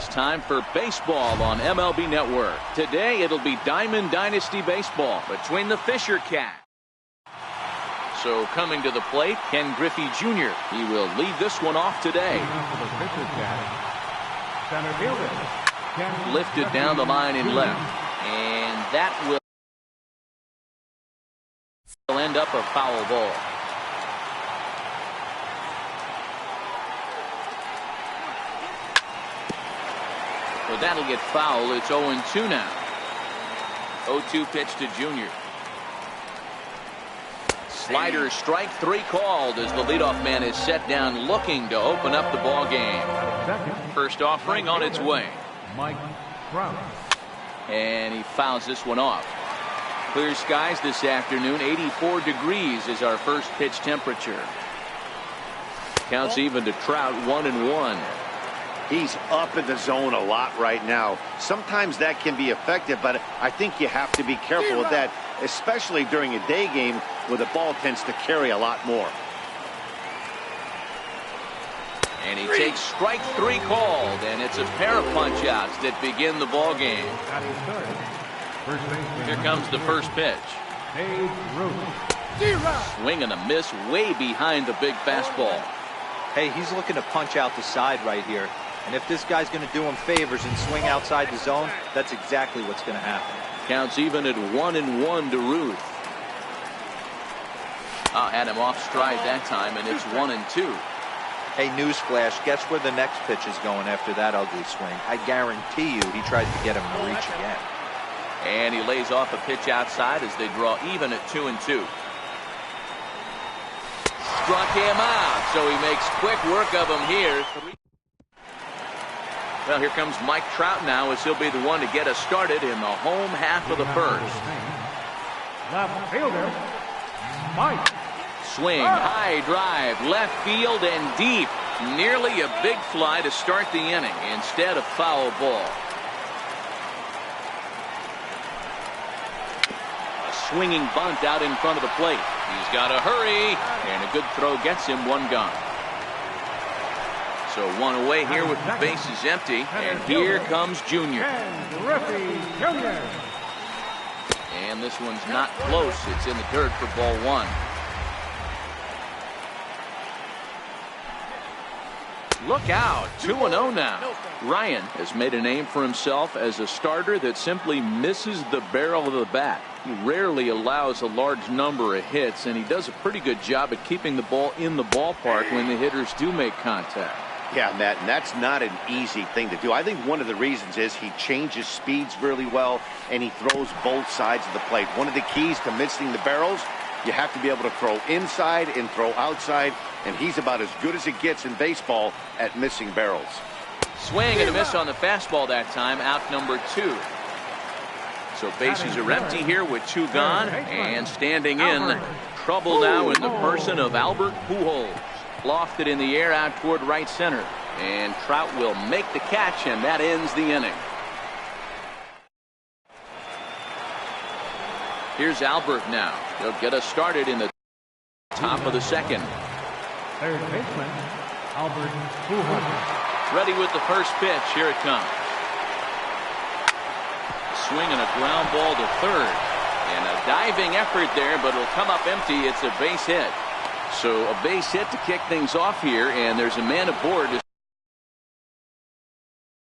It's time for baseball on MLB Network. Today it'll be Diamond Dynasty Baseball between the Fisher Cats. So coming to the plate, Ken Griffey Jr. He will lead this one off today. Lifted down the line in left. And that will end up a foul ball. So that'll get foul. It's 0-2 now. 0-2 pitch to Junior. Slider, strike three called as the leadoff man is set down looking to open up the ball game. First offering on its way. Mike Trout. And he fouls this one off. Clear skies this afternoon. 84 degrees is our first pitch temperature. Counts even to Trout, 1-1. He's up in the zone a lot right now. Sometimes that can be effective, but I think you have to be careful with that, especially during a day game where the ball tends to carry a lot more. And he takes strike three called, and it's a pair of punch-outs that begin the ball game. Here comes the first pitch. Swing and a miss way behind the big fastball. Hey, he's looking to punch out the side right here. And if this guy's going to do him favors and swing outside the zone, that's exactly what's going to happen. Counts even at 1-1 to Ruth. Had him off stride that time, and it's 1-2. Hey, newsflash, guess where the next pitch is going after that ugly swing? I guarantee you he tries to get him to reach again. And he lays off a pitch outside as they draw even at 2-2. Struck him out, so he makes quick work of him here. Well, here comes Mike Trout now as he'll be the one to get us started in the home half of the first. Left fielder, Mike. Swing, high drive, left field and deep. Nearly a big fly to start the inning instead of foul ball. A swinging bunt out in front of the plate. He's got to hurry, and a good throw gets him one gone. So one away here with the bases empty, and here comes Junior. And this one's not close. It's in the dirt for ball one. Look out, 2-0 now. Ryan has made a name for himself as a starter that simply misses the barrel of the bat. He rarely allows a large number of hits, and he does a pretty good job at keeping the ball in the ballpark when the hitters do make contact. Yeah, Matt, and that's not an easy thing to do. I think one of the reasons is he changes speeds really well, and he throws both sides of the plate. One of the keys to missing the barrels, you have to be able to throw inside and throw outside, and he's about as good as it gets in baseball at missing barrels. Swing and a miss on the fastball that time, out number 2. So bases are empty here with 2 gone, and standing in, trouble now in the person of Albert Pujols. Lofted in the air out toward right center, and Trout will make the catch, and that ends the inning. Here's Albert now. He'll get us started in the top of the second. Third baseman, Albert Pujols. Ready with the first pitch. Here it comes. Swing and a ground ball to third, and a diving effort there, but it'll come up empty. It's a base hit. So a base hit to kick things off here, and there's a man aboard to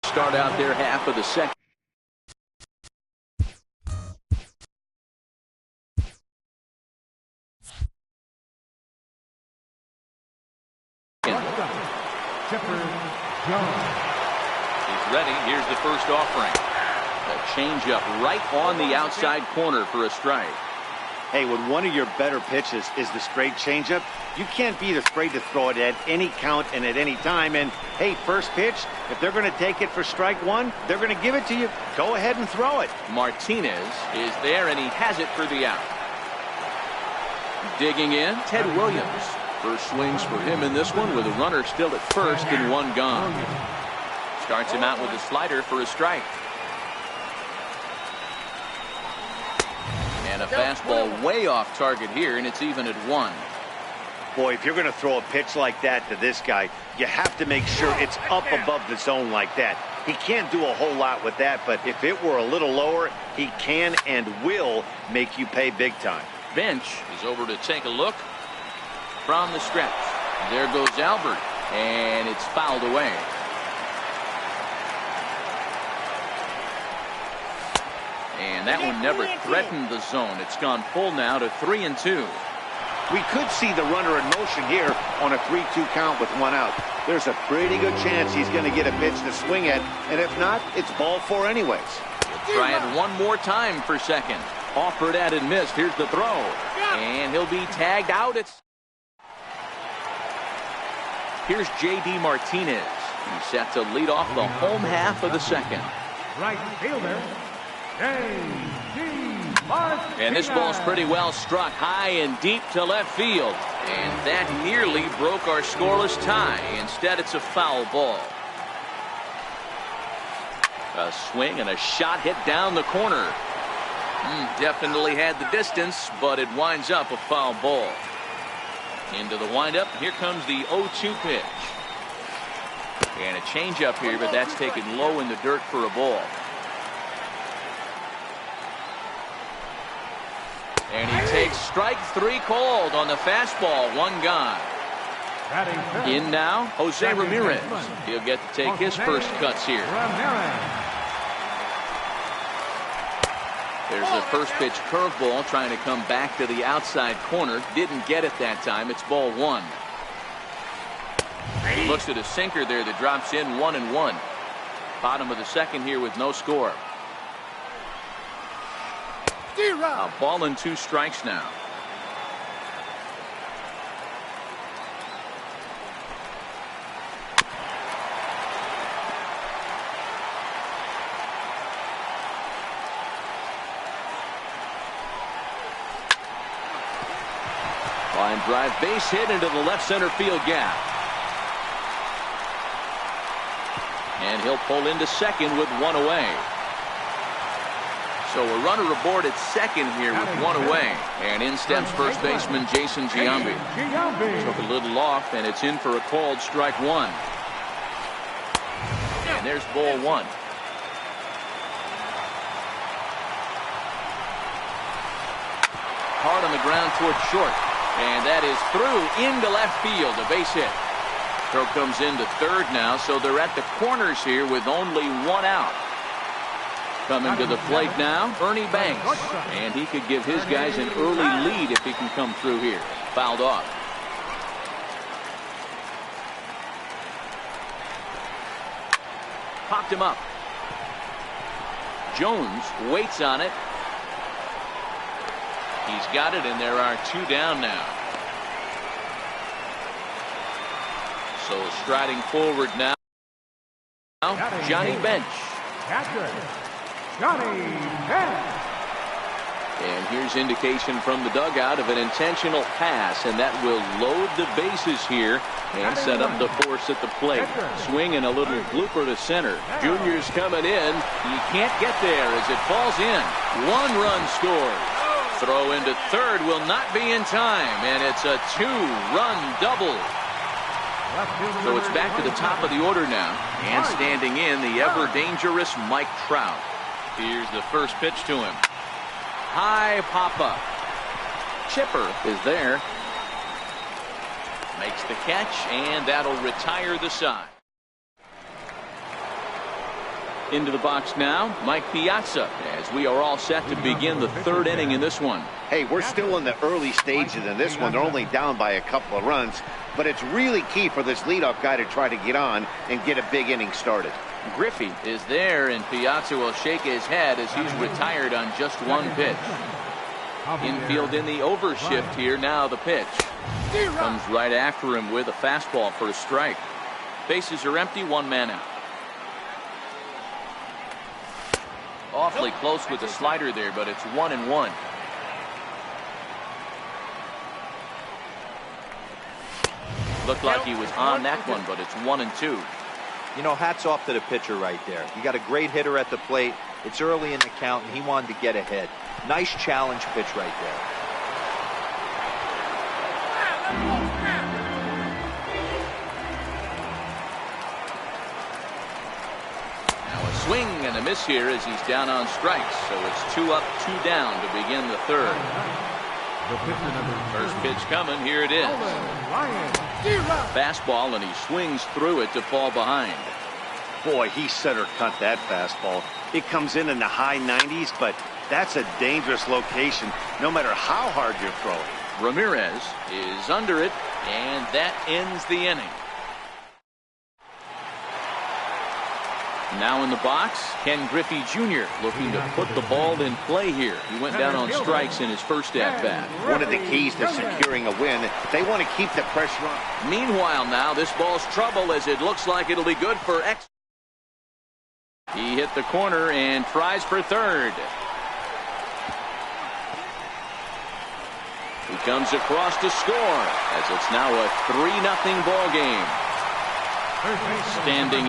start out their half of the second. Chipper Jones. He's ready. Here's the first offering. A changeup right on the outside corner for a strike. Hey, when one of your better pitches is the straight changeup, you can't be afraid to throw it at any count and at any time. And, hey, first pitch, if they're going to take it for strike one, they're going to give it to you. Go ahead and throw it. Martinez is there, and he has it for the out. Digging in, Ted Williams. First swings for him in this one with a runner still at first and 1 gone. Starts him out with a slider for a strike. And a fastball way off target here, and it's even at 1. Boy, if you're going to throw a pitch like that to this guy, you have to make sure it's up above the zone like that. He can't do a whole lot with that, but if it were a little lower, he can and will make you pay big time. Bench is over to take a look from the stretch. There goes Albert, and it's fouled away. And that one never threatened the zone. It's gone full now to 3-2. We could see the runner in motion here on a 3-2 count with one out. There's a pretty good chance he's going to get a pitch to swing at, and if not, it's ball four anyways. Try it one more time for second. Offered at and missed. Here's the throw. And he'll be tagged out. Here's J.D. Martinez. He's set to lead off the home half of the second. Right fielder, J.D. Martinez. And this ball's pretty well struck high and deep to left field. And that nearly broke our scoreless tie. Instead, it's a foul ball. A swing and a shot hit down the corner. Definitely had the distance, but it winds up a foul ball. Into the windup. Here comes the 0-2 pitch. And a changeup here, but that's taken low in the dirt for a ball. And he takes strike three called on the fastball. One gone. In now, Jose Ramirez. He'll get to take his first cuts here. There's a first pitch curveball trying to come back to the outside corner. Didn't get it that time. It's ball one. He looks at a sinker there that drops in 1-1. Bottom of the second here with no score. A ball and 2 strikes now. Line drive base hit into the left center field gap. And he'll pull into second with one away. So a runner aboard at second here with one away. And in steps first baseman Jason Giambi. Took a little off, and it's in for a called strike one. And there's ball one. Hard on the ground towards short. And that is through into left field. A base hit. Throw comes into third now, so they're at the corners here with only one out. Coming to the plate now, Ernie Banks. And he could give his guys an early lead if he can come through here. Fouled off. Popped him up. Jones waits on it. He's got it, and there are 2 down now. So striding forward now, Johnny Bench. Johnny Bench. And here's indication from the dugout of an intentional pass, and that will load the bases here and set up the force at the plate. Swing and a little blooper to center. Junior's coming in. You can't get there as it falls in. 1 run scored. Throw into third will not be in time, and it's a 2-run double. So it's back to the top of the order now, and standing in the ever-dangerous Mike Trout. Here's the first pitch to him. High pop-up. Chipper is there. Makes the catch, and that'll retire the side. Into the box now, Mike Piazza, as we are all set to begin the 3rd inning in this one. Hey, we're still in the early stages in this one. They're only down by a couple of runs, but it's really key for this leadoff guy to try to get on and get a big inning started. Griffey is there, and Piazza will shake his head as he's retired on just 1 pitch. Infield in the overshift here. Now the pitch. Comes right after him with a fastball for a strike. Bases are empty, 1 man out. Awfully close with the slider there, but it's 1-1. Looked like he was on that one, but it's 1-2. You know, hats off to the pitcher right there. You got a great hitter at the plate. It's early in the count, and he wanted to get ahead. Nice challenge pitch right there. swing and a miss here as he's down on strikes. So it's 2 up, 2 down to begin the third. The pitcher number First pitch coming. Here it is. Ryan. Fastball, and he swings through it to fall behind. Boy, he center cut that fastball. It comes in the high 90s, but that's a dangerous location no matter how hard you're throwing. Ramirez is under it, and that ends the inning. Now in the box, Ken Griffey Jr. looking to put the ball in play here. He went down on strikes in his first at-bat. One of the keys to securing a win, they want to keep the pressure on. Meanwhile now, this ball's trouble as it looks like it'll be good for X. He hit the corner and tries for third. He comes across to score as it's now a 3-0 ball game. Standing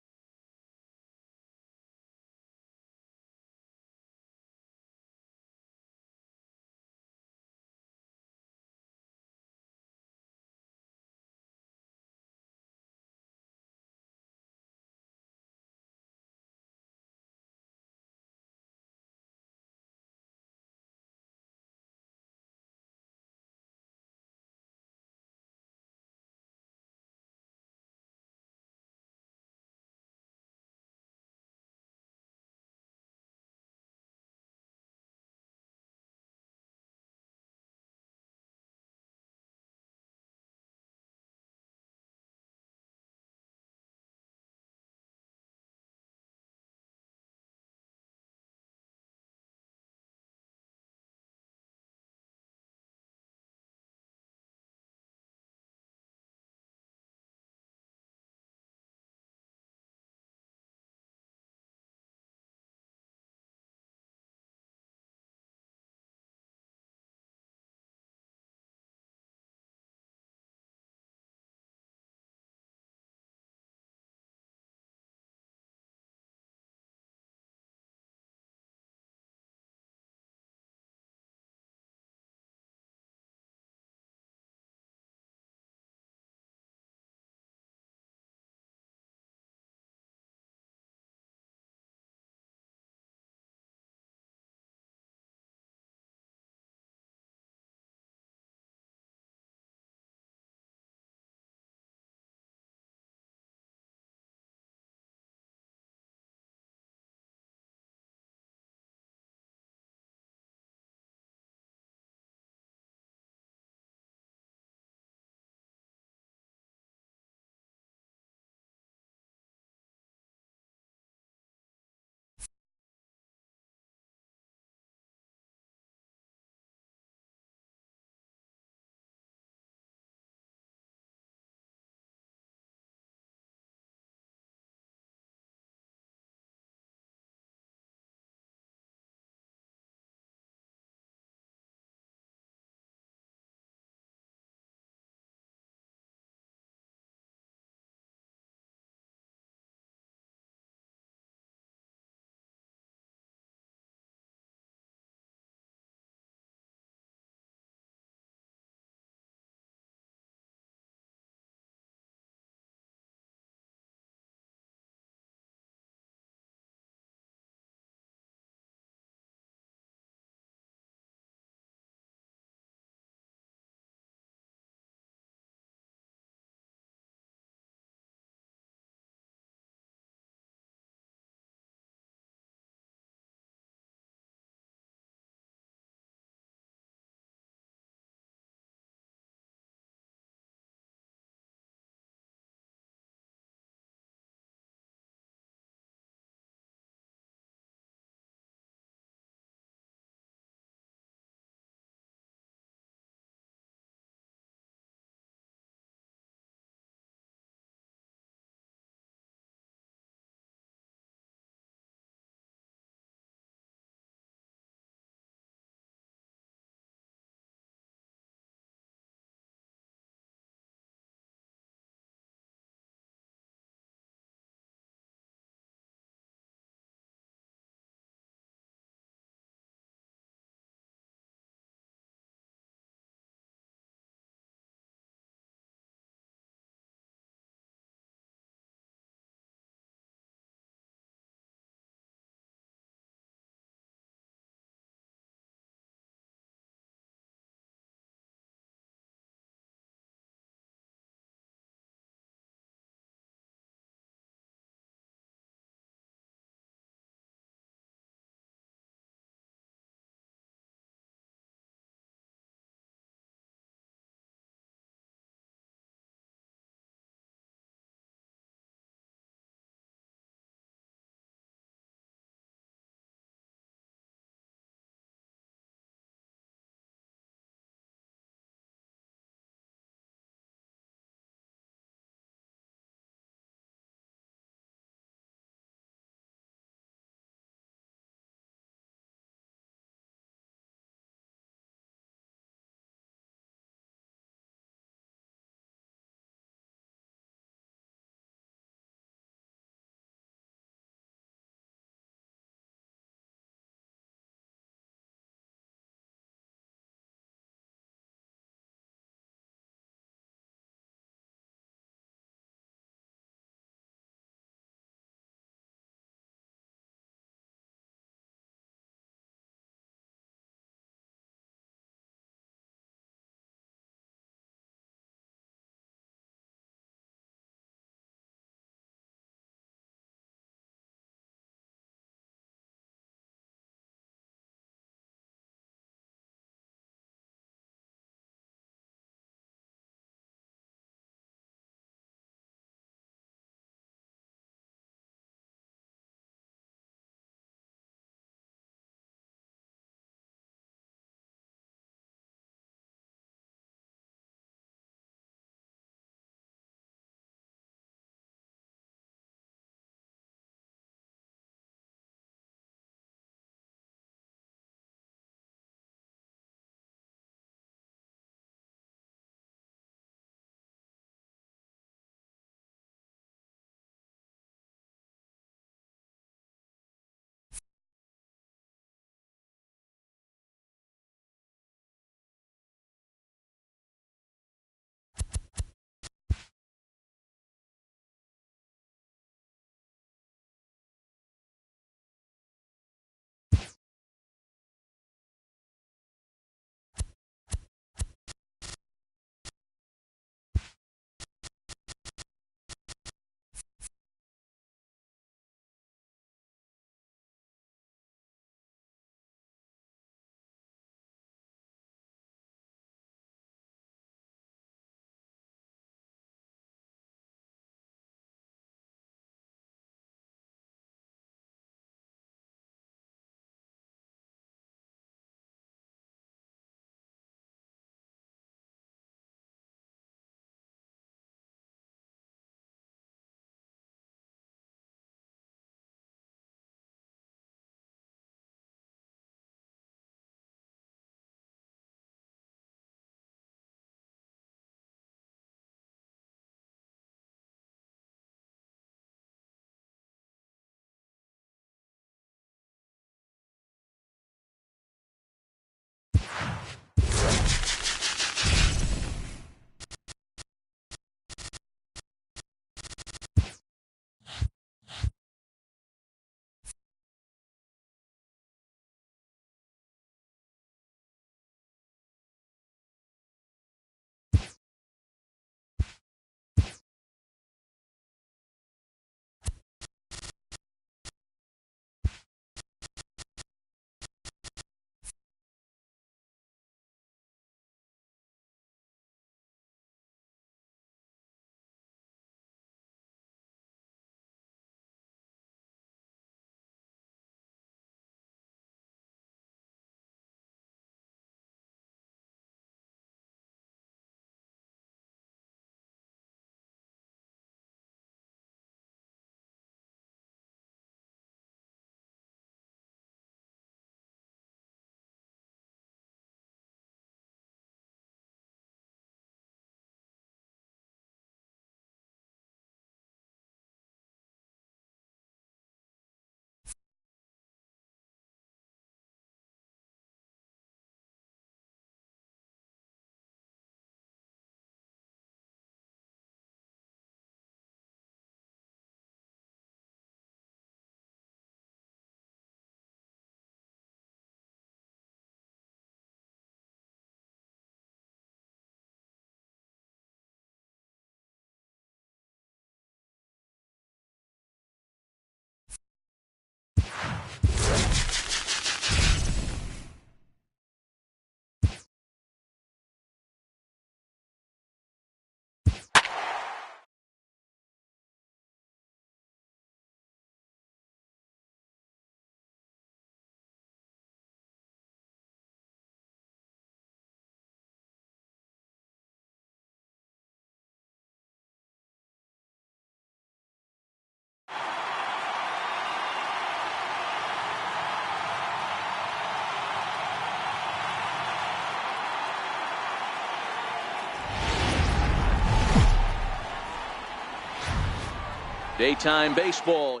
Daytime baseball.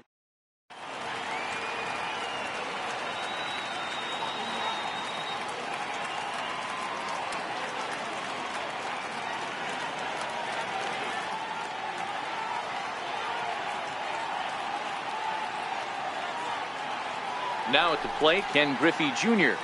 Now at the plate, Ken Griffey Jr.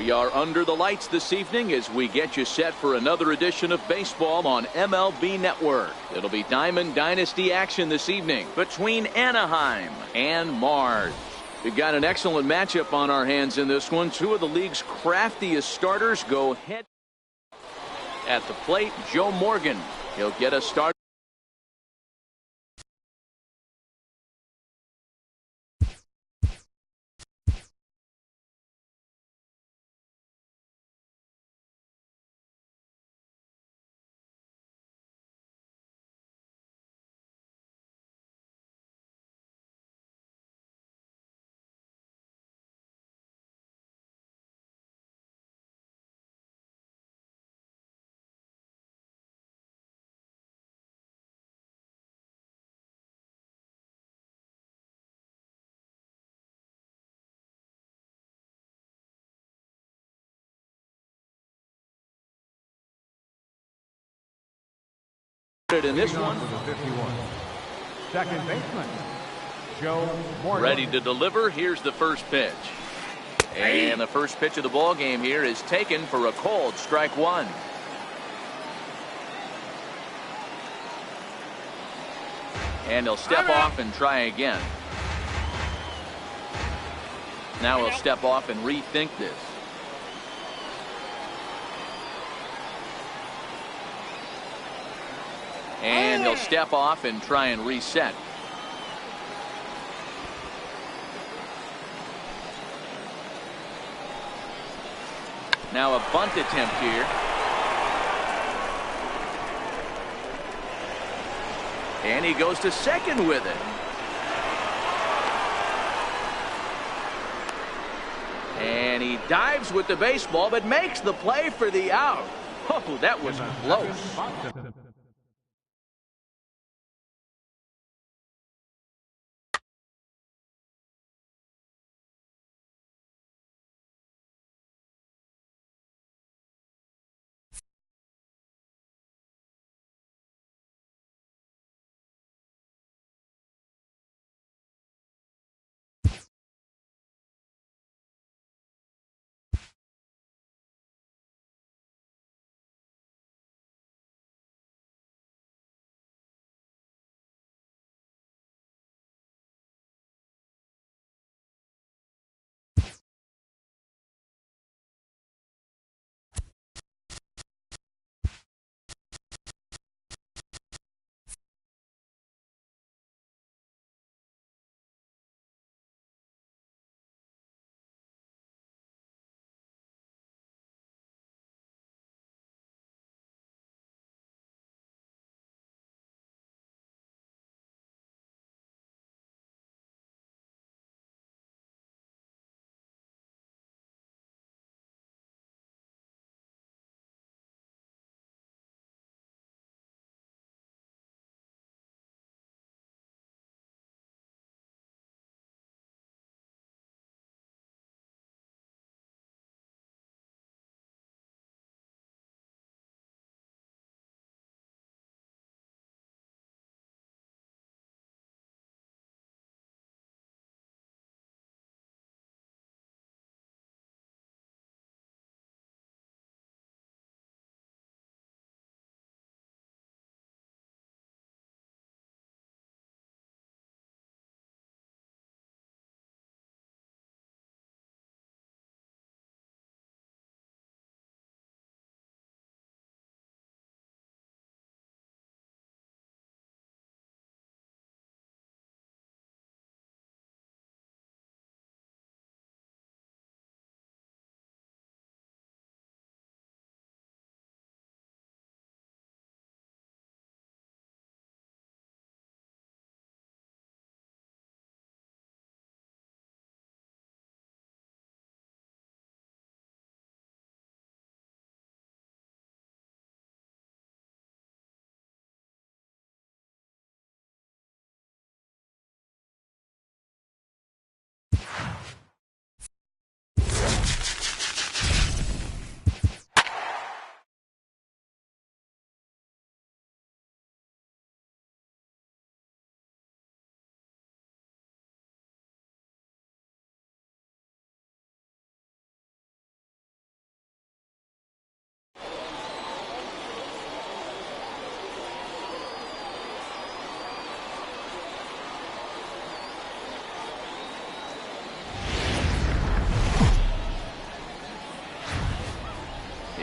We are under the lights this evening as we get you set for another edition of baseball on MLB Network. It'll be Diamond Dynasty action this evening between Anaheim and Mars. We've got an excellent matchup on our hands in this one. Two of the league's craftiest starters go head at the plate. Joe Morgan. He'll get us started. In this one, second baseman, Joe Morgan. Ready to deliver. Here's the first pitch. And the first pitch of the ball game here is taken for a called strike one. And he'll step off and try again. Now he'll step off and rethink this. And he'll step off and try and reset. Now a bunt attempt here. And he goes to second with it. And he dives with the baseball but makes the play for the out. Oh, that was close.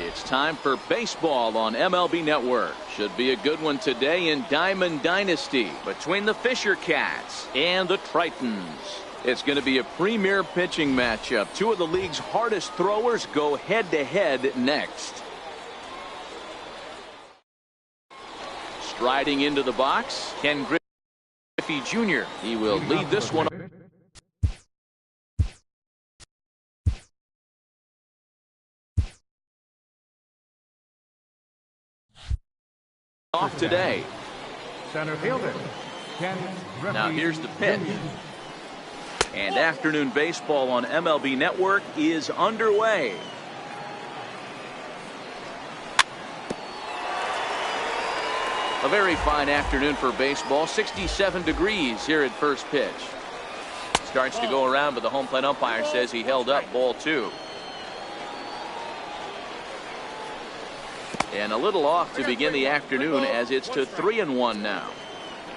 It's time for baseball on MLB Network. Should be a good one today in Diamond Dynasty between the Fisher Cats and the Tritons. It's going to be a premier pitching matchup. Two of the league's hardest throwers go head-to-head next. Striding into the box, Ken Griffey Jr. He will lead this one off today. Center fielder, Ken Griffey. Now here's the pitch. And afternoon baseball on MLB Network is underway. A very fine afternoon for baseball. 67 degrees here at first pitch. Starts to go around, but the home plate umpire says he held up ball 2. And a little off to begin the afternoon as it's to 3-1 now.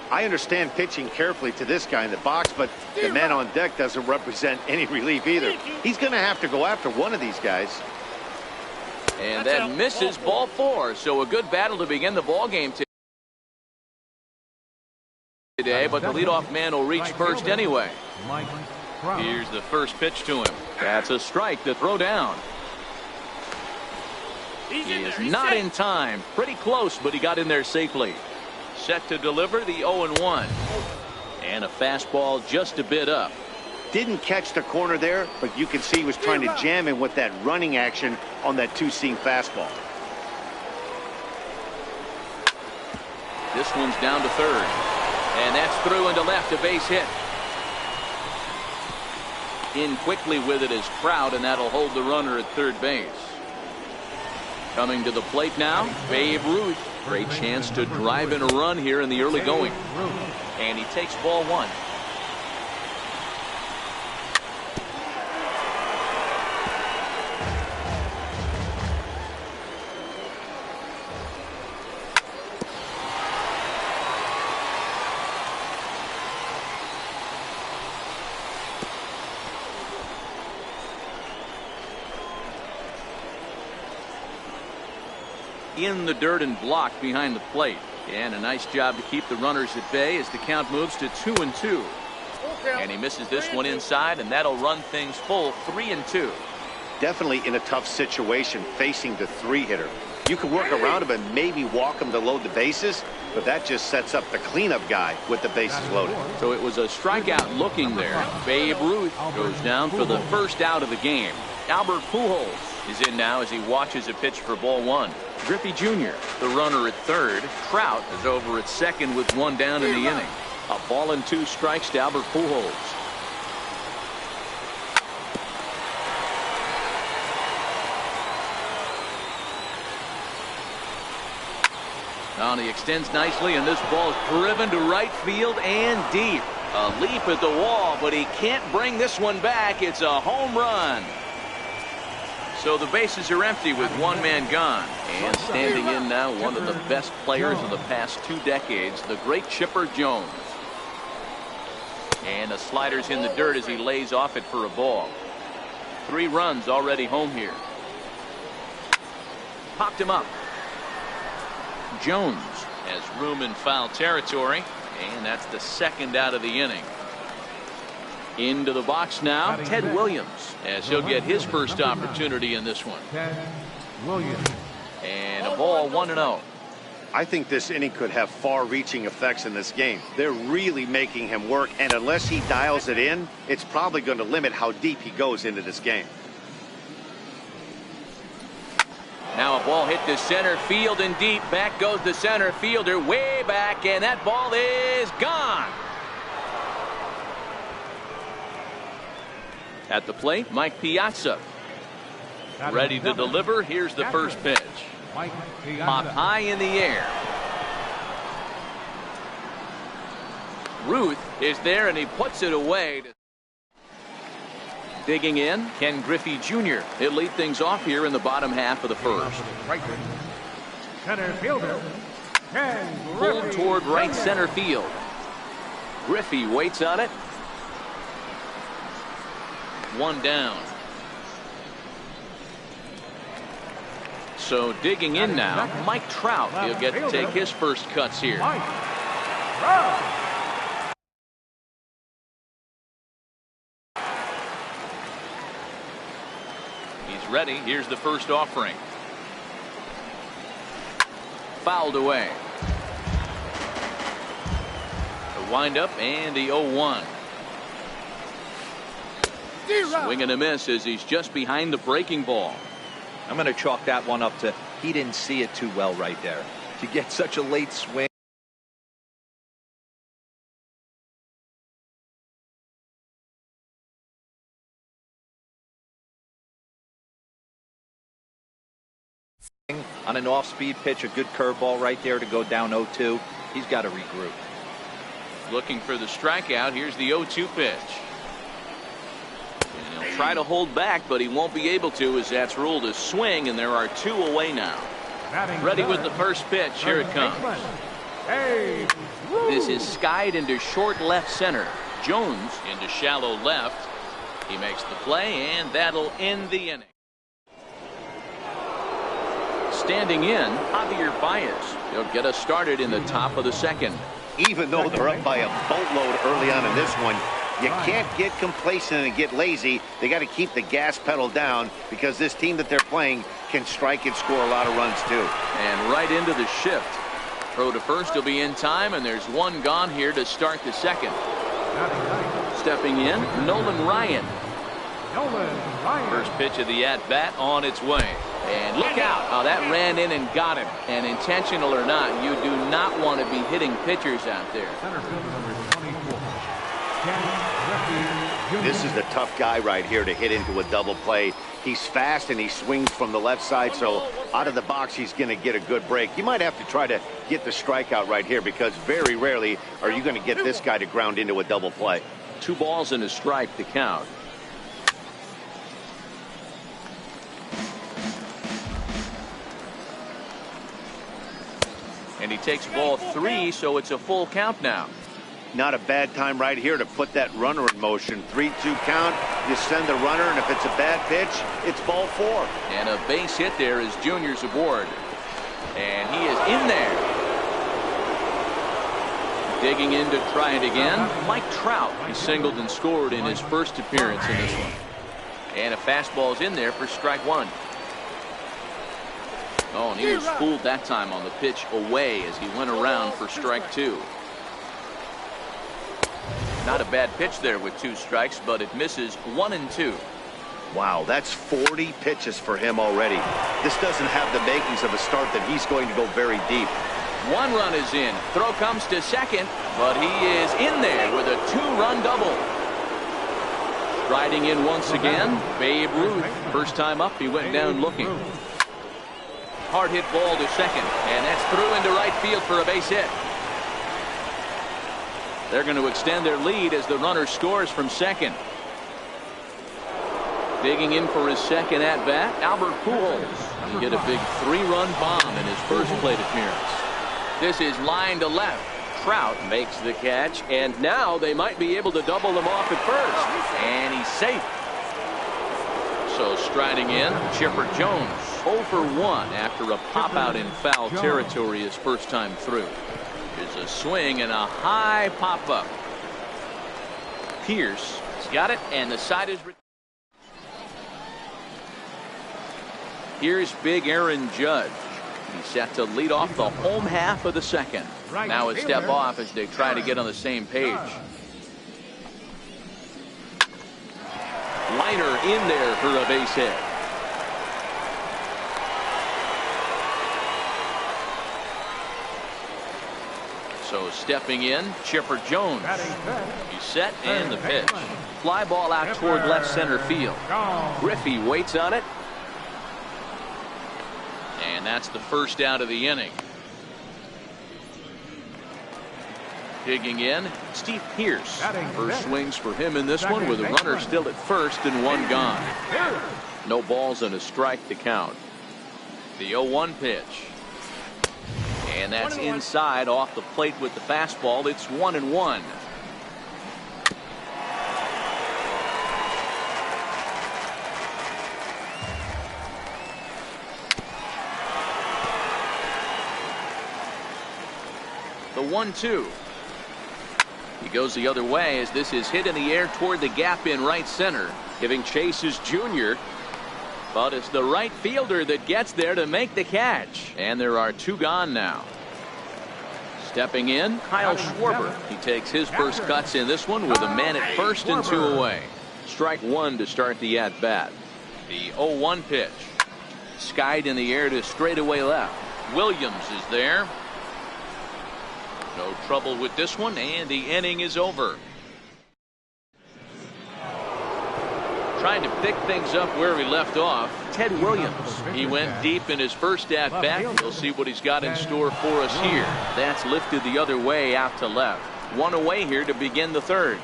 I understand pitching carefully to this guy in the box, but the man on deck doesn't represent any relief either. He's going to have to go after one of these guys. And that misses ball 4. So a good battle to begin the ball game today, but the leadoff man will reach first anyway. Here's the first pitch to him. That's a strike to throw down. He is not in time. Pretty close, but he got in there safely. Set to deliver the 0-1. And a fastball just a bit up. Didn't catch the corner there, but you can see he was trying to jam him with that running action on that two-seam fastball. This one's down to third. And that's through into left, a base hit. In quickly with it is Trout, and that'll hold the runner at third base. Coming to the plate now, Babe Ruth. Great chance to drive in a run here in the early going. And he takes ball 1. In the dirt and blocked behind the plate. And a nice job to keep the runners at bay as the count moves to 2-2. And he misses this one inside, and that'll run things full 3-2. Definitely in a tough situation facing the 3-hitter. You can work around him and maybe walk him to load the bases, but that just sets up the cleanup guy with the bases loaded. So it was a strikeout looking there. Babe Ruth goes down for the first out of the game. Albert Pujols is in now as he watches a pitch for ball 1. Griffey Jr., the runner at third. Trout is over at second with 1 down in the inning. A ball and 2 strikes to Albert Pujols. Now he extends nicely, and this ball is driven to right field and deep. A leap at the wall, but he can't bring this one back. It's a home run. So the bases are empty with 1 man gone. And standing in now, one of the best players of the past 2 decades, the great Chipper Jones. And the slider's in the dirt as he lays off it for a ball. 3 runs already home here. Popped him up. Jones has room in foul territory, and that's the 2nd out of the inning. Into the box now, Ted Williams, as he'll get his first opportunity in this one. Ted Williams. And a ball 1-0. I think this inning could have far-reaching effects in this game. They're really making him work, and unless he dials it in, it's probably going to limit how deep he goes into this game. Now a ball hit to center field and deep. Back goes the center fielder way back, and that ball is gone. At the plate, Mike Piazza. Ready to deliver. Here's the first pitch. Popped high in the air. Ruth is there, and he puts it away. Digging in, Ken Griffey Jr. He'll lead things off here in the bottom half of the first. Center fielder, Ken Pulled Griffey. toward right center field. Griffey waits on it. 1 down. So digging in now, Mike Trout. He'll get to take his first cuts here. Mike Trout. He's ready. Here's the first offering. Fouled away. The windup and the 0-1. Swing and a miss as he's just behind the breaking ball. I'm going to chalk that one up to he didn't see it too well right there. To get such a late swing. On an off-speed pitch, a good curveball right there to go down 0-2. He's got to regroup. Looking for the strikeout. Here's the 0-2 pitch. And he'll try to hold back, but he won't be able to, as that's ruled a swing, and there are 2 away now. Ready with the first pitch. Here it comes. This is skied into short left center. Jones into shallow left. He makes the play, and that'll end the inning. Standing in, Javier Baez. He'll get us started in the top of the second. Even though they're up by a boatload early on in this one, you can't get complacent and get lazy. They got to keep the gas pedal down because this team that they're playing can strike and score a lot of runs too. And right into the shift. Throw to first will be in time, and there's one gone here to start the second. Stepping in, Nolan Ryan. First pitch of the at-bat on its way. And look out. Oh, that ran in and got him. And intentional or not, you do not want to be hitting pitchers out there. This is the tough guy right here to hit into a double play. He's fast and he swings from the left side, so out of the box he's going to get a good break. You might have to try to get the strikeout right here because very rarely are you going to get this guy to ground into a double play. 2 balls and a strike to count. And he takes ball 3, so it's a full count now. Not a bad time right here to put that runner in motion. 3-2 count. You send the runner, and if it's a bad pitch, it's ball 4. And a base hit there is Junior's aboard. And he is in there. Digging in to try it again. Mike Trout. He singled and scored in his first appearance in this one. And a fastball's in there for strike 1. Oh, and he was fooled that time on the pitch away as he went around for strike 2. Not a bad pitch there with 2 strikes, but it misses 1 and 2. Wow, that's 40 pitches for him already. This doesn't have the makings of a start that he's going to go very deep. 1 run is in. Throw comes to second, but he is in there with a 2-run double. Riding in once again, Babe Ruth. First time up, he went down looking. Hard hit ball to second, and that's through into right field for a base hit. They're going to extend their lead as the runner scores from second. Digging in for his second at-bat, Albert Pujols. He hit a big 3-run bomb in his first plate appearance. This is line to left. Trout makes the catch, and now they might be able to double him off at first. And he's safe. So striding in, Chipper Jones. 0 for 1 after a pop-out in foul territory his first time through. Here's a swing and a high pop-up. Pierce has got it, and the side is... Here's big Aaron Judge. He's set to lead off the home half of the second. Now a step off as they try to get on the same page. Liner in there for a base hit. So stepping in, Chipper Jones. He's set, and the pitch. Fly ball out toward left center field. Griffey waits on it. And that's the first out of the inning. Digging in, Steve Pierce. First swings for him in this one with a runner still at first and 1 gone. No balls and a strike to count. The 0-1 pitch. And that's inside off the plate with the fastball. It's 1-1. 1-2. He goes the other way as this is hit in the air toward the gap in right center. Giving chase is Junior. But it's the right fielder that gets there to make the catch. And there are 2 gone now. Stepping in, Kyle Schwarber. He takes his first cuts in this one with a man at first and 2 away. Strike 1 to start the at-bat. The 0-1 pitch. Skied in the air to straightaway left. Williams is there. No trouble with this one, and the inning is over. Trying to pick things up where he left off, Ted Williams. He went deep in his first at-bat. We'll see what he's got in store for us here. That's lifted the other way out to left. 1 away here to begin the 3rd.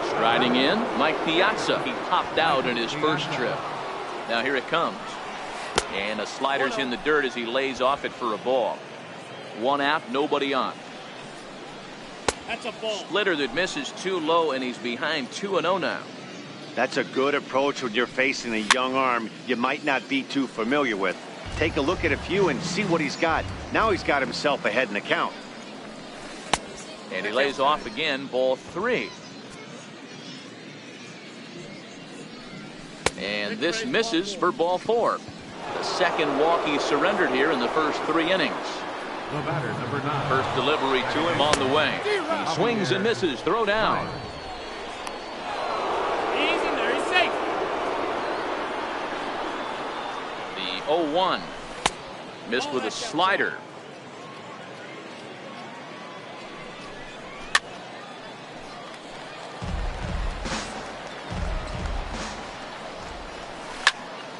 Striding in, Mike Piazza. He popped out in his first trip. Now here it comes. And a slider's in the dirt as he lays off it for a ball. 1 out, nobody on. That's a ball. Splitter that misses too low, and he's behind 2-0 now. That's a good approach when you're facing a young arm you might not be too familiar with. Take a look at a few and see what he's got. Now he's got himself ahead in the count. And he lays off again, ball 3. And this misses for ball 4. The second walk he surrendered here in the first 3 innings. The batter, number 9. First delivery to him on the way. He swings and misses. Throw down. He's in there. He's safe. The 0-1. Missed with a slider.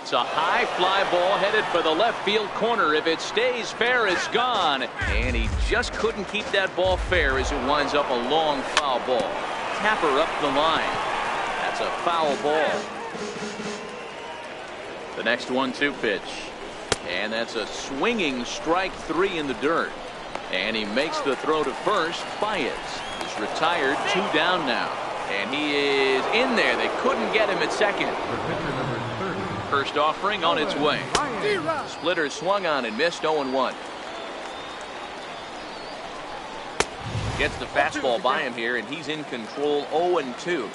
It's a high fly ball headed for the left field corner. If it stays fair, it's gone. And he just couldn't keep that ball fair as it winds up a long foul ball. Tapper up the line. That's a foul ball. The next 1-2 pitch. And that's a swinging strike 3 in the dirt. And he makes the throw to first. Baez is retired, 2 down now. And he is in there. They couldn't get him at second. First offering on its way. Splitter swung on and missed. 0-1. Gets the fastball by him here, and he's in control. 0-2.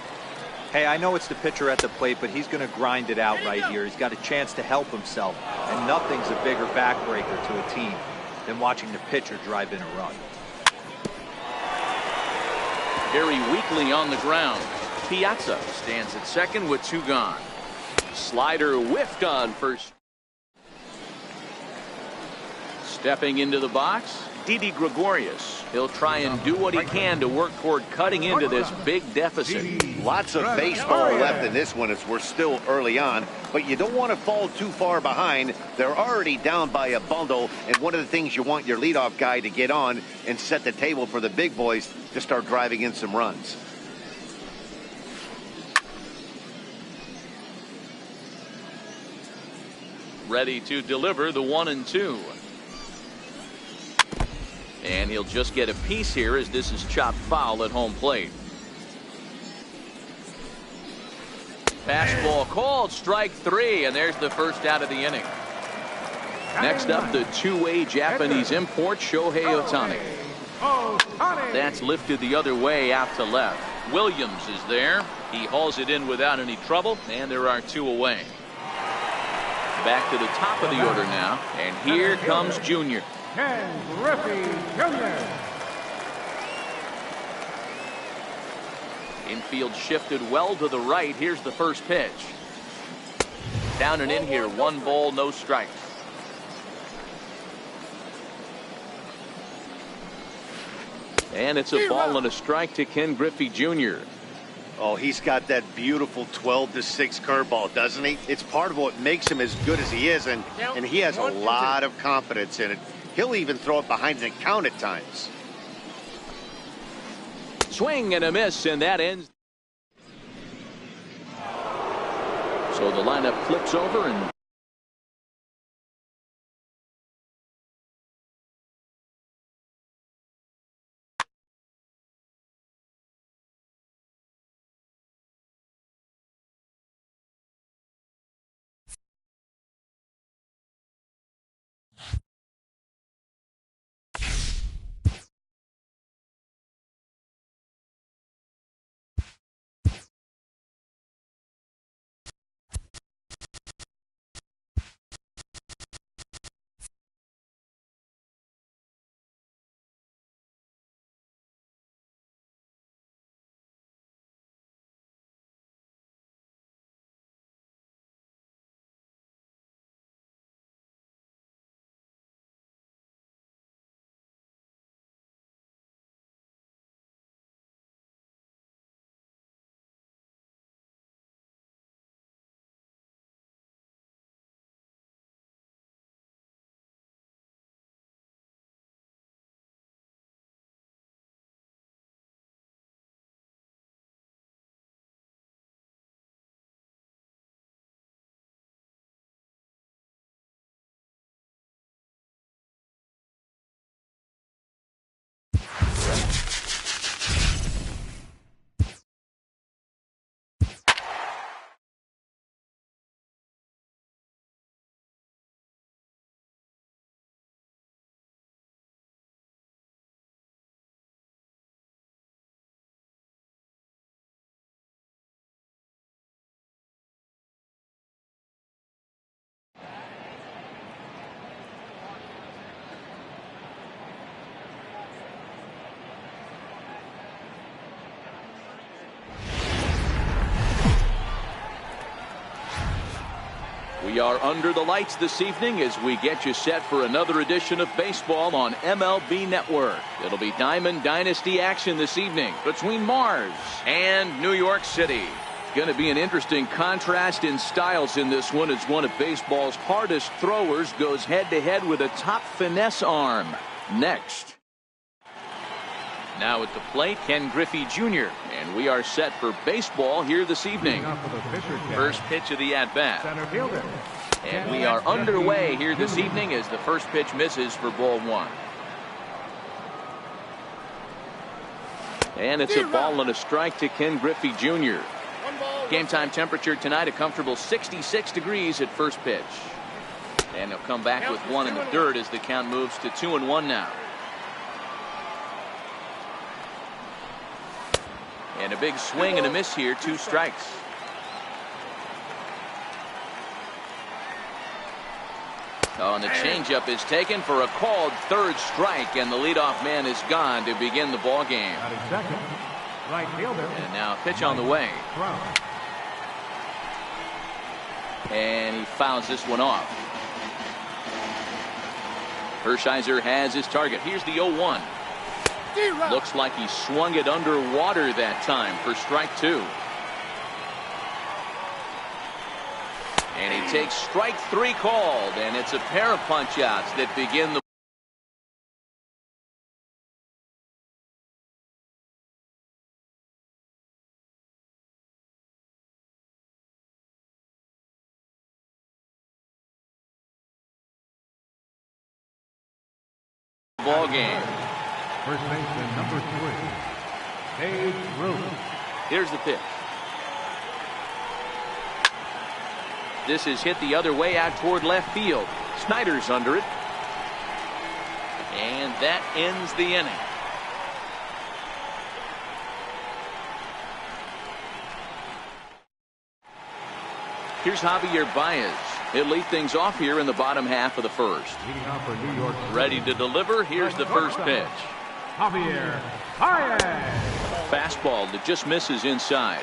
Hey, I know it's the pitcher at the plate, but he's going to grind it out right here. He's got a chance to help himself, and nothing's a bigger backbreaker to a team than watching the pitcher drive in a run. Very weakly on the ground. Piazza stands at second with 2 gone. Slider whiffed on first. Stepping into the box, Didi Gregorius. He'll try and do what he can to work toward cutting into this big deficit. Lots of baseball left in this one as we're still early on, but you don't want to fall too far behind. They're already down by a bundle, and one of the things you want your leadoff guy to get on and set the table for the big boys to start driving in some runs. Ready to deliver the 1-2. And he'll just get a piece here as this is chopped foul at home plate. Fastball called, strike 3, and there's the first out of the inning. Next up, the 2-way Japanese import, Shohei Ohtani. That's lifted the other way out to left. Williams is there. He hauls it in without any trouble, and there are 2 away. Back to the top of the order now, and here comes Junior. Ken Griffey Jr. Infield shifted well to the right. Here's the first pitch. Down and in here, 1 ball, no strikes. And it's a ball and a strike to Ken Griffey Jr. Oh, he's got that beautiful 12-6 curveball, doesn't he? It's part of what makes him as good as he is, and he has a lot of confidence in it. He'll even throw it behind the count at times. Swing and a miss, and that ends. So the lineup flips over, and We are under the lights this evening as we get you set for another edition of baseball on MLB Network. It'll be Diamond Dynasty action this evening between Mars and New York City. Going to be an interesting contrast in styles in this one as one of baseball's hardest throwers goes head-to-head with a top finesse arm. Next. Now at the plate, Ken Griffey Jr. And we are set for baseball here this evening. First pitch of the at-bat. And we are underway here this evening as the first pitch misses for ball one. And it's a ball and a strike to Ken Griffey Jr. Game time temperature tonight, a comfortable 66 degrees at first pitch. And he'll come back with one in the dirt as the count moves to 2-1 now. And a big swing and a miss here, 2 strikes. Oh, and the changeup is taken for a called third strike, and the leadoff man is gone to begin the ball game. And now a pitch on the way. And he fouls this one off. Hershiser has his target. Here's the 0-1. Looks like he swung it underwater that time for strike 2. And he takes strike 3 called, and it's a pair of punch-outs that begin the ball game. First baseman number 3, Dave Root. Here's the pitch. This is hit the other way out toward left field. Snyder's under it. And that ends the inning. Here's Javier Baez. He'll lead things off here in the bottom half of the first. Leading off for New York. Ready to deliver. Here's the first pitch. Javier Baez. Fastball that just misses inside.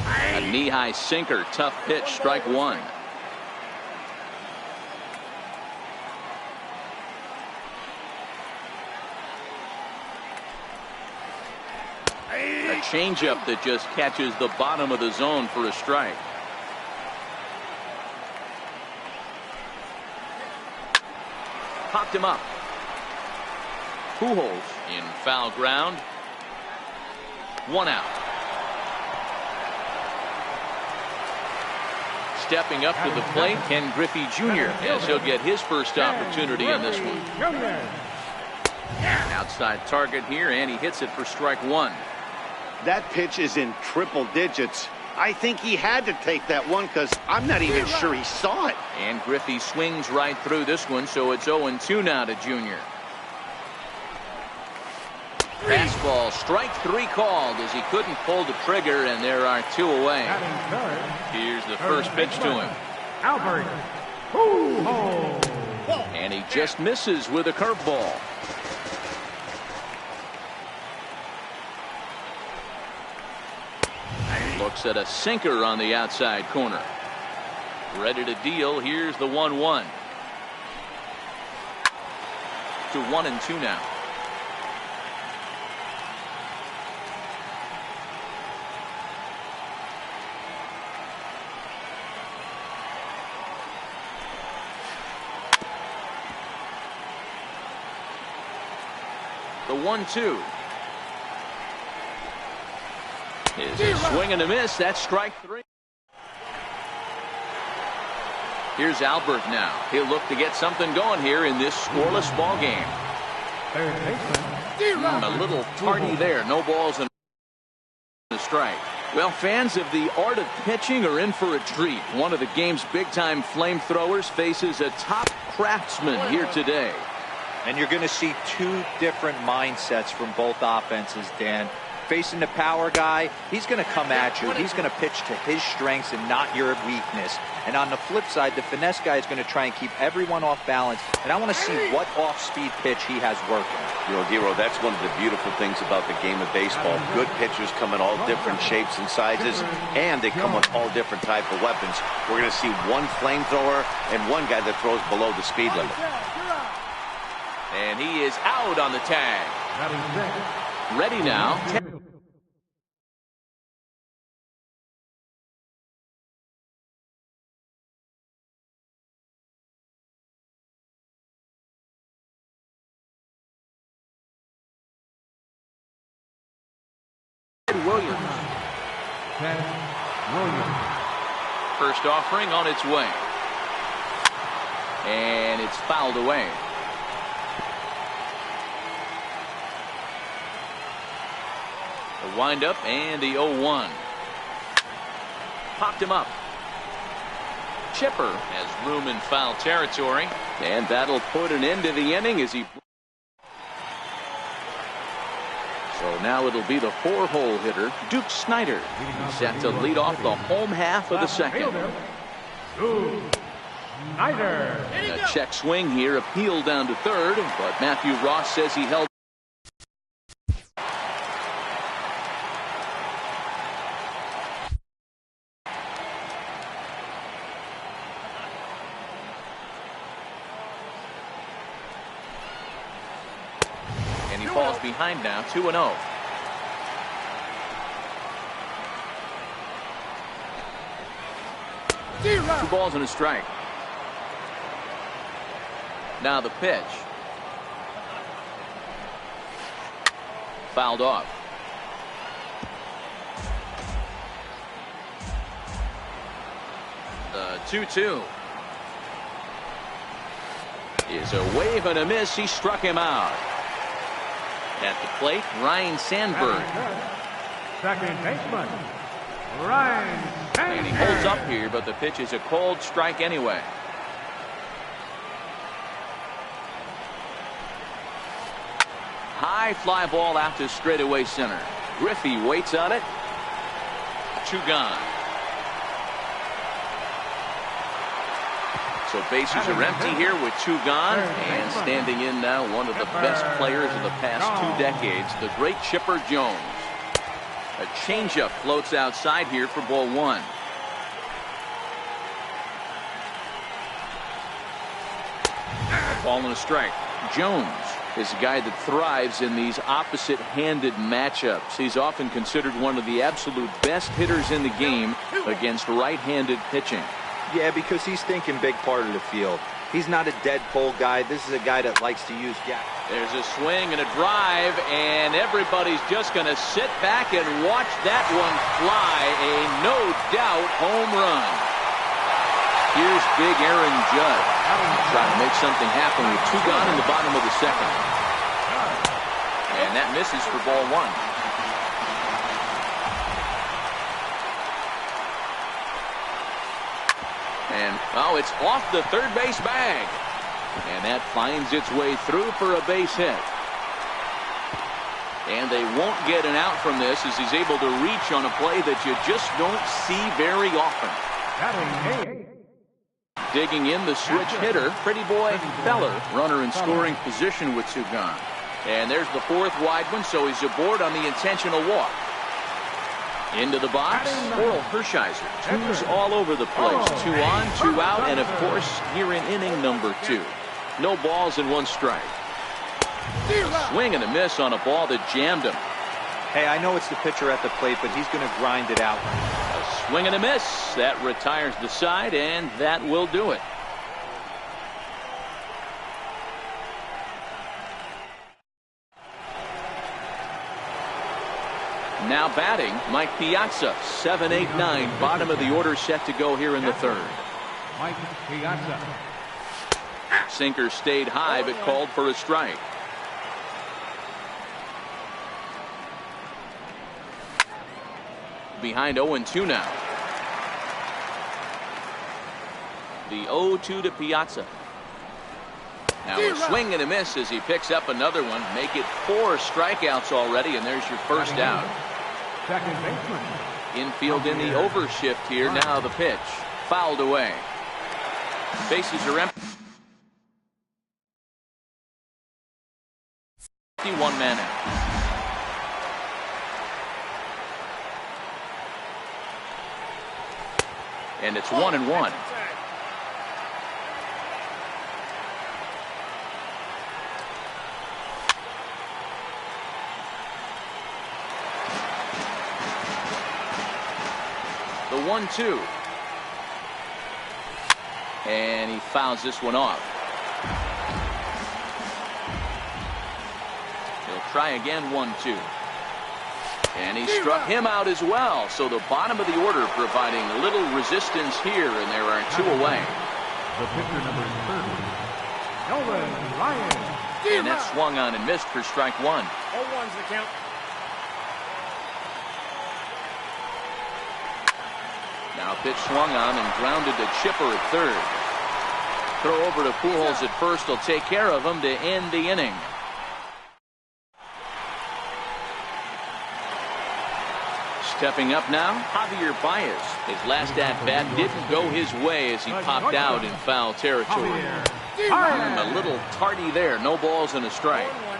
A knee-high sinker, tough pitch, strike 1. A changeup that just catches the bottom of the zone for a strike. Popped him up. Pujols in foul ground. 1 out. Stepping up to the plate, Ken Griffey Jr. as he'll get his first opportunity in this one. Outside target here, and he hits it for strike 1. That pitch is in triple digits. I think he had to take that one because I'm not even sure he saw it. And Griffey swings right through this one, so it's 0-2 now to Jr. Fastball, strike 3 called as he couldn't pull the trigger, and there are 2 away. Here's the first pitch to him. Albert Pujols. And he just misses with a curveball. Looks at a sinker on the outside corner. Ready to deal. Here's the 1-1. To 1-2 now. The 1-2 is a swing and a miss. That's strike 3. Here's Albert now. He'll look to get something going here in this scoreless ball game. Third baseman. A little tardy there. No balls and a strike. Well, fans of the art of pitching are in for a treat. One of the game's big-time flamethrowers faces a top craftsman here today. And you're going to see 2 different mindsets from both offenses, Dan. Facing the power guy, he's going to come at you. He's going to pitch to his strengths and not your weakness. And on the flip side, the finesse guy is going to try and keep everyone off balance. And I want to see what off-speed pitch he has working. You know, Dero, that's one of the beautiful things about the game of baseball. Good pitchers come in all different shapes and sizes, and they come with all different type of weapons. We're going to see one flamethrower and one guy that throws below the speed limit. And he is out on the tag. Ready now. Williams. First offering on its way. And it's fouled away. The windup and the 0-1. Popped him up. Chipper has room in foul territory. And that'll put an end to the inning as he... So now it'll be the 4-hole hitter, Duke Snider, set to lead off the home half of the second. Snider. A check swing here, appeal down to third, but Matthew Ross says he held. And he falls behind now, 2-0. Two balls and a strike. Now the pitch. Fouled off. The 2-2 is a wave and a miss. He struck him out. At the plate, Ryan Sandberg. Second baseman, Ryan Sandberg. And he holds up here, but the pitch is a cold strike anyway. High fly ball out to straightaway center. Griffey waits on it. 2 gone. So bases are empty here with 2 gone. And standing in now, one of the best players of the past 2 decades, the great Chipper Jones. A changeup floats outside here for ball 1. Ball and a strike. Jones is a guy that thrives in these opposite-handed matchups. He's often considered one of the absolute best hitters in the game against right-handed pitching. Yeah, because he's thinking big part of the field. He's not a dead pull guy. This is a guy that likes to use gap. There's a swing and a drive, and everybody's just going to sit back and watch that one fly. A no-doubt home run. Here's big Aaron Judge trying to make something happen with 2 gone in the bottom of the second. And that misses for ball 1. And, oh, it's off the third base bag. And that finds its way through for a base hit. And they won't get an out from this as he's able to reach on a play that you just don't see very often. Digging in the switch hitter, Pretty Boy Feller, runner in scoring position with 2 gone. And there's the 4th wide one, so he's aboard on the intentional walk. Into the box, Oral Hershiser. 2's all over the place. 2 on, 2 out, and of course, here in inning number 2. No balls and 1 strike. A swing and a miss on a ball that jammed him. Hey, I know it's the pitcher at the plate, but he's going to grind it out. A swing and a miss. That retires the side, and that will do it. Now batting, Mike Piazza, 7-8-9, bottom of the order set to go here in the 3rd. Mike Piazza. Sinker stayed high but called for a strike. Behind 0-2 now. The 0-2 to Piazza. Now a swing and a miss as he picks up another one. Make it 4 strikeouts already, and there's your first out. Second baseman. Infield in the overshift here. Now the pitch. Fouled away. Bases are empty. 51 men out. And it's 1-1. The 1-2. And he fouls this one off. He'll try again, 1-2. And he struck him out as well. So the bottom of the order providing little resistance here, and there are 2 away. The pitcher number 30, Nolan Ryan. And that swung on and missed for strike 1. 0-1's the count. Now pitch swung on and grounded to Chipper at third. Throw over to Pujols at first will take care of him to end the inning. Stepping up now, Javier Baez. His last at-bat didn't go his way as he popped out in foul territory. A little tardy there. No balls and a strike. 0-1.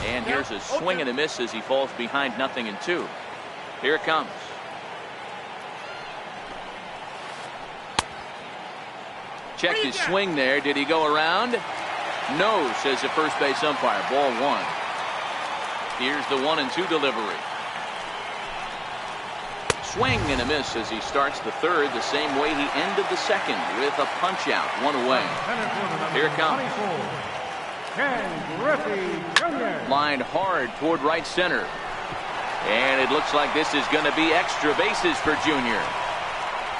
And here's a swing and a miss as he falls behind 0-2. Here it comes. Check his swing there. Did he go around? No, says the first base umpire. Ball 1. Here's the 1-2 delivery. Swing and a miss as he starts the third the same way he ended the second with a punch out. 1 away. Here it comes. Ken Griffey Jr. Lined hard toward right center. And it looks like this is going to be extra bases for Junior.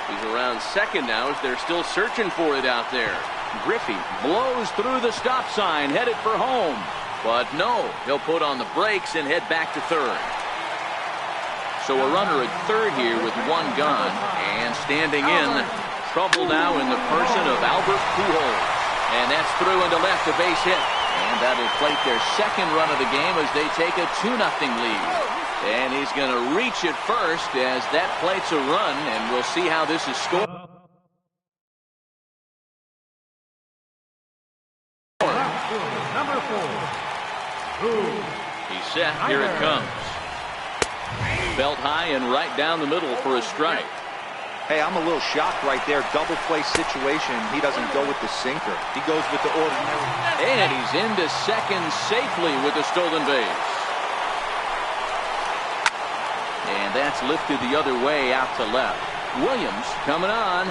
He's around second now as they're still searching for it out there. Griffey blows through the stop sign, headed for home. But no, he'll put on the brakes and head back to third. So a runner at third here with 1 gone. And standing in, trouble now in the person of Albert Pujols. And that's through into left, a base hit. And that'll plate their second run of the game as they take a 2-0 lead. And he's going to reach it first as that plates a run, and we'll see how this is scored. Number 4. He's set. Here it comes. Belt high and right down the middle for a strike. Hey, I'm a little shocked right there. Double play situation. He doesn't go with the sinker. He goes with the ordinary. And he's into second safely with the stolen base. And that's lifted the other way out to left. Williams coming on.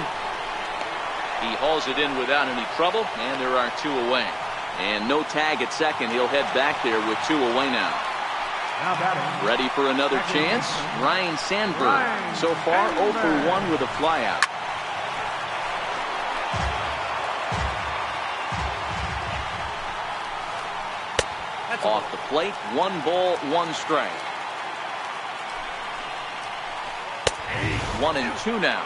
He hauls it in without any trouble, and there are 2 away. And no tag at second. He'll head back there with 2 away now. Ready for another chance? Ryne Sandberg. So far 0 for 1 with a flyout. Off the plate, 1 ball, 1 strike. 1-2 now.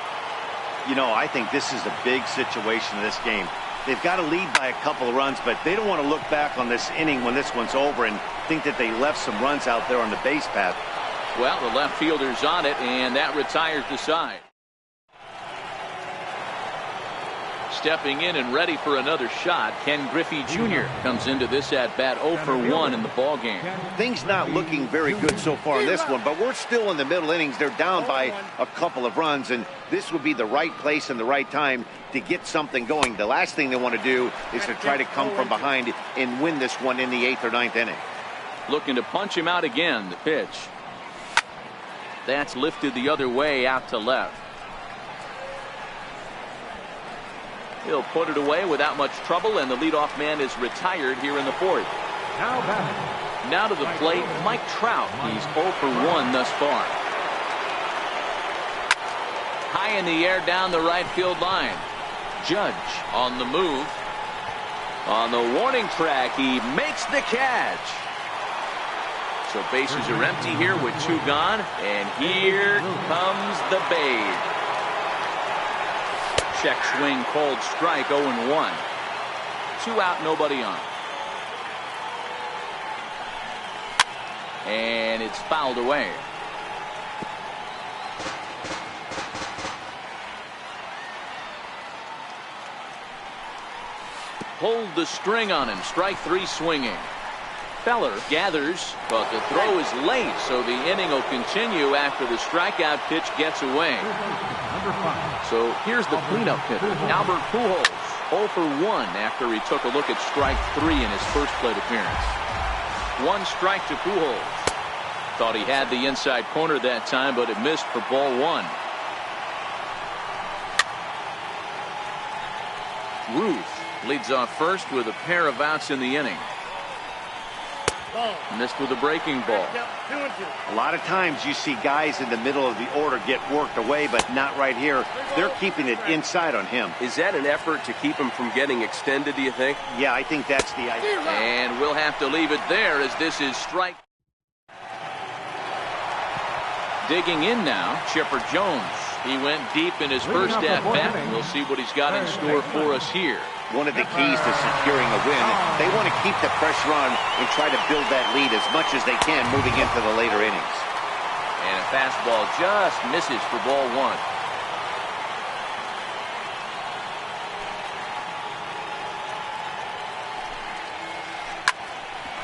You know, I think this is a big situation in this game. They've got to lead by a couple of runs, but they don't want to look back on this inning when this one's over and think that they left some runs out there on the base path. Well, the left fielder's on it, and that retires the side. Stepping in and ready for another shot, Ken Griffey Jr. comes into this at-bat 0 for 1 in the ballgame. Things not looking very good so far in this one, but we're still in the middle innings. They're down by a couple of runs, and this would be the right place and the right time to get something going. The last thing they want to do is to try to come from behind and win this one in the 8th or 9th inning. Looking to punch him out again. The pitch. That's lifted the other way out to left. He'll put it away without much trouble, and the leadoff man is retired here in the 4th. Now to the plate, Mike Trout. He's 0 for 1 thus far. High in the air down the right field line. Judge on the move. On the warning track, he makes the catch. So bases are empty here with 2 gone, and here comes the Babe. check swing called strike, 0-1. 2 out, nobody on. And it's fouled away. Pulled the string on him. Strike 3 swinging. Feller gathers, but the throw is late, so the inning will continue after the strikeout pitch gets away. So here's the cleanup hitter, Albert Pujols, 0 for 1 after he took a look at strike 3 in his first plate appearance. 1 strike to Pujols. Thought he had the inside corner that time, but it missed for ball 1. Ruth leads off first with a pair of outs in the inning. Missed with a breaking ball. A lot of times you see guys in the middle of the order get worked away, but not right here. They're keeping it inside on him. Is that an effort to keep him from getting extended, do you think? Yeah, I think that's the idea. And we'll have to leave it there as this is strike. Digging in now, Chipper Jones. He went deep in his first at-bat. We'll see what he's got in store for us here. One of the keys to securing a win, they want to keep the pressure on and try to build that lead as much as they can moving into the later innings. And a fastball just misses for ball 1.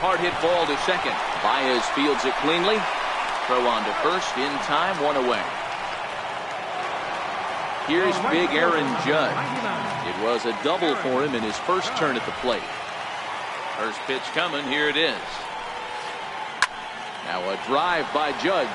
Hard hit ball to second. Baez fields it cleanly. Throw on to first in time, 1 away. Here's big Aaron Judge. It was a double for him in his first turn at the plate. First pitch coming, here it is. Now a drive by Judge.